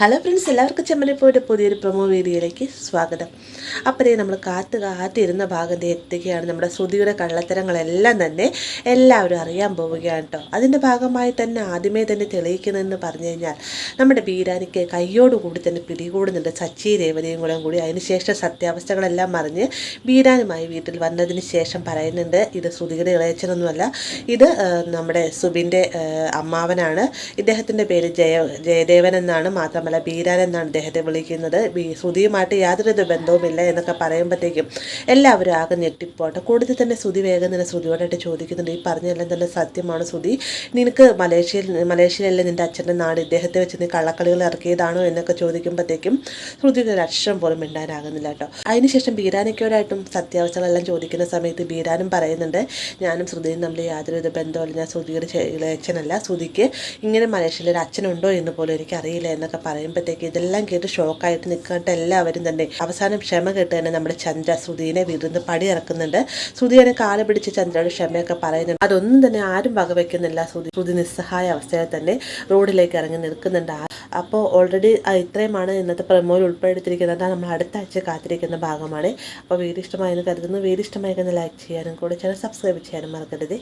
Hello friends, എല്ലാവർക്കും ചെമ്മരിപ്പോയുടെ പുതിയൊരു promo വീഡിയോയിലേക്ക് സ്വാഗതം. അപ്പോഴേ നമ്മൾ കാത്തിരുന്ന ഭാഗത്ത് എത്തുകയാണ്. നമ്മുടെ ശ്രുതിയുടെ കള്ളത്തരങ്ങളെല്ലാം തന്നെ എല്ലാവരും അറിയാൻ പോവുകയാണ് കേട്ടോ. അതിൻ്റെ ഭാഗമായി തന്നെ ആദ്യമേ തന്നെ തെളിയിക്കുന്നതെന്ന് പറഞ്ഞു കഴിഞ്ഞാൽ നമ്മുടെ ബീരാനിക്ക് കയ്യോടുകൂടി തന്നെ പിടികൂടുന്നുണ്ട് സച്ചി രേവതിയും കൂടി. അതിനുശേഷം സത്യാവസ്ഥകളെല്ലാം അറിഞ്ഞ് ബീരാനുമായി വീട്ടിൽ വന്നതിന് ശേഷം പറയുന്നുണ്ട്, ഇത് ശ്രുതിയുടെ ഇളയച്ചനൊന്നുമല്ല, ഇത് നമ്മുടെ സുബിൻ്റെ അമ്മാവനാണ്. ഇദ്ദേഹത്തിൻ്റെ പേര് ജയദേവൻ എന്നാണ്. മാത്രമല്ല ബീരാൻ എന്നാണ് ഇദ്ദേഹത്തെ വിളിക്കുന്നത്. ശ്രുതിയുമായിട്ട് യാതൊരു ബന്ധവുമില്ല എന്നൊക്കെ പറയുമ്പോഴത്തേക്കും എല്ലാവരും ആകെ ഞെട്ടിപ്പോട്ടെ. കൂടുതൽ തന്നെ ശ്രുതി വേഗം തന്നെ ശ്രുതിയോടായിട്ട് ചോദിക്കുന്നുണ്ട്, ഈ പറഞ്ഞതെല്ലാം തന്നെ സത്യമാണ് ശ്രുതി? നിനക്ക് മലേഷ്യയിലല്ലേ നിൻ്റെ അച്ഛൻ്റെ നാട്, ഇദ്ദേഹത്തെ വെച്ച് നീ കള്ളക്കളികൾ ഇറക്കിയതാണോ എന്നൊക്കെ ചോദിക്കുമ്പോഴത്തേക്കും ശ്രുതിക്ക് ഒരു അക്ഷരം പോലും മിണ്ടാനാകുന്നില്ല കേട്ടോ. അതിനുശേഷം ബീരാനിക്കോടായിട്ടും സത്യാവസ്ഥകളെല്ലാം ചോദിക്കുന്ന സമയത്ത് ബീരാനും പറയുന്നുണ്ട്, ഞാനും ശ്രുതിയും തമ്മിൽ യാതൊരു ബന്ധവുമില്ല, ഞാൻ ശ്രുതിയുടെ അച്ഛനല്ല, ശ്രുതിക്ക് ഇങ്ങനെ മലേഷ്യയിൽ ഒരു അച്ഛനുണ്ടോ എന്ന് പോലും എനിക്കറിയില്ല എന്നൊക്കെ പറയുമ്പോഴത്തേക്ക് ഇതെല്ലാം കേട്ട് ഷോക്കായിട്ട് നിൽക്കാനായിട്ട് എല്ലാവരും തന്നെ അവസാനം ക്ഷമ കേട്ട് തന്നെ നമ്മുടെ ചന്ദ്ര ശ്രുതിനെ വീട്ടിൽ പടി ഇറക്കുന്നുണ്ട്. ശ്രുതിയെ കാല് പിടിച്ച് ചന്ദ്രയുടെ ക്ഷമയൊക്കെ പറയുന്നുണ്ട്. അതൊന്നും തന്നെ ആരും വകവെക്കുന്നില്ല. ശ്രുതി നിസ്സഹായ അവസ്ഥയിൽ തന്നെ റോഡിലേക്ക് ഇറങ്ങി നിൽക്കുന്നുണ്ട്. അപ്പോൾ ഓൾറെഡി ഇത്രയുമാണ് ഇന്നത്തെ പ്രമോയിൽ ഉൾപ്പെടുത്തിയിരിക്കുന്നത്. നമ്മൾ അടുത്ത ആഴ്ച കാത്തിരിക്കുന്ന ഭാഗമാണ്. അപ്പോൾ വീഡിയോ ഇഷ്ടമായെന്ന് കരുതുന്നു. വീഡിയോ ഇഷ്ടമായി ലൈക്ക് ചെയ്യാനും കൂടെ ചാനൽ സബ്സ്ക്രൈബ് ചെയ്യാനും മറക്കരുത്.